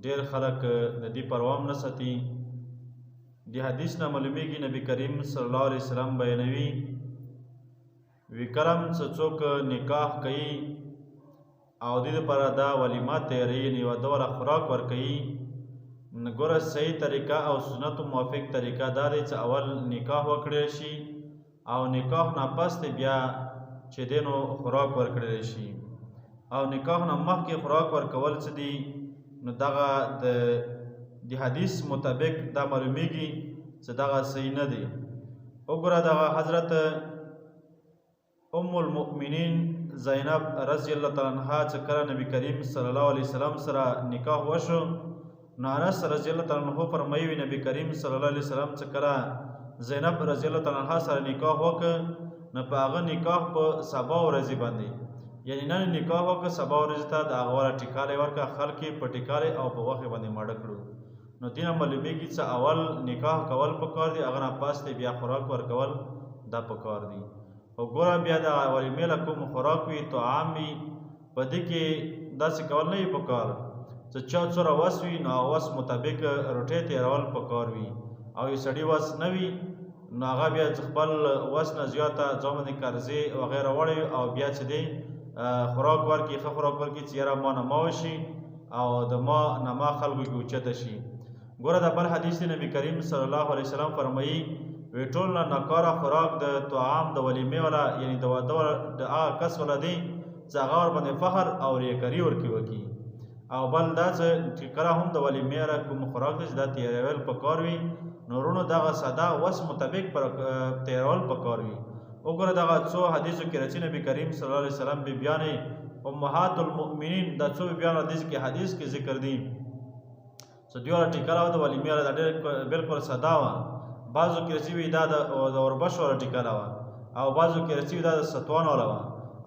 ډېر خلک د دې پروا هم نه ساتي. د حدیث نه معلومیږي نبی کریم صلی الله علیه وسلم بیانوي وی کرم څه څوک نکاح کوي او د دې لپاره دا ولیمه تیاروي، یعنې واده والا خوراک ورکوي، نو ګوره صحیح طریقه او سنتو موافق طریقه دا دی چې اول نکاح وکړی شي او نکاح نه پس بیا چې دی نو خوراک ورکړی شي. او نکاح نه مخکې خوراک ورکول څه دي نو دغه د حدیث مطابق دا معلومیږي چې دغه صحیح نه دی. وګوره دغه حضرت ام المؤمنین زینب رضی الله تعالی عنها چې کله نبی کریم صلی الله علیه وسلم سره نکاح وشو نو انس رضی الله تعالی عنه فرمایي نبی کریم صلی الله علیه وسلم چې کله زینب رضی الله تعالی عنها سره نکاح وکړ نو په هغه نکاح په سبا ورځې باندې، یعنی نن نکاح وکړه سبا ورځې ته د هغه والا ټیکالی ورکړه، خلک یې په ټیکالی او په غوښې باندې ماړه کړو. نو دې نه معلومیږي چې اول نکاح کول پکار دي، هغه نه پس بیا خوراک ورکول دا پکار دي. او ګوره بیا د ولیمې له کوم خوراک وي طعام وي په دې کې داسې کول نه وي پکار چې چا څومره وس وي نو هغه وس مطابق روټۍ تیرول پکار وي، او یو سړي وس نه وي نو هغه بیا خپل وس نه زیاته ځان باندې قرضې وغیره وړی او بیا چې دی خوراک ورکړي، ښه خوراک ورکړي چې یاره ما نه ما وشي او د ما نه ما خلکو کې اوچته شي. ګوره د بل حدیث دی نبی کریم صلی الله علیه وسلم فرمایي وی ټول نه ناکاره خوراک د طعام د ولیمې والا، یعنی د واده د هغه کس والا دی چې هغه ورباندې فخر او ریاکاري ورکې وکړي. او بل دا چې کله هم د ولیمې والا کوم خوراک دی چې دا تیرول پکار وي نو ورونو دغه ساده وس مطابق تیرول پکار وي. وګوره دغه څو حدیثو کې راځي نبی کریم صلی الله علیه وسلم بیبیانې امهات المؤمنین دا څو بیبیان حدیث کې ذکر دي چې دوی والا ټیکاله وه د ولیمې والا دا ډېر بلکل ساده وه. بعضو کې رسي وي دا د اوربشو والا ټیکاله وه، او بعضو کې رسي وي دا د ستوان والا وه،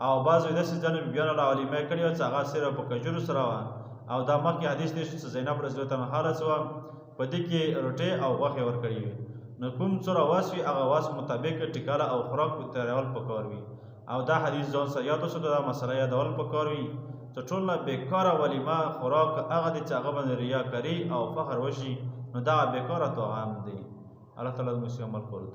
او بعضو یې داسې ځینو بیبیانو والا ولیمه کړې وه چې هغه صرف په کجورو سره وه. او دا مخکې حدیث دی چې زینب رضی الله عنها رسوه په دې کې روټۍ او غوښې ورکړې وي. نو کوم څومره وس وي هغه وس مطابق ټیکاله او خوراک تیارول پکار وي. او دا حدیث ځان سره یاد وساتو، دا مسله یادول پکار وي چې ټول نه بېکاره ولیمه خوراک هغه دی چې هغه باندې ریاکاري او فخر وشي نو دغه بېکاره طعام دی. الله تعالی موږ عمل کول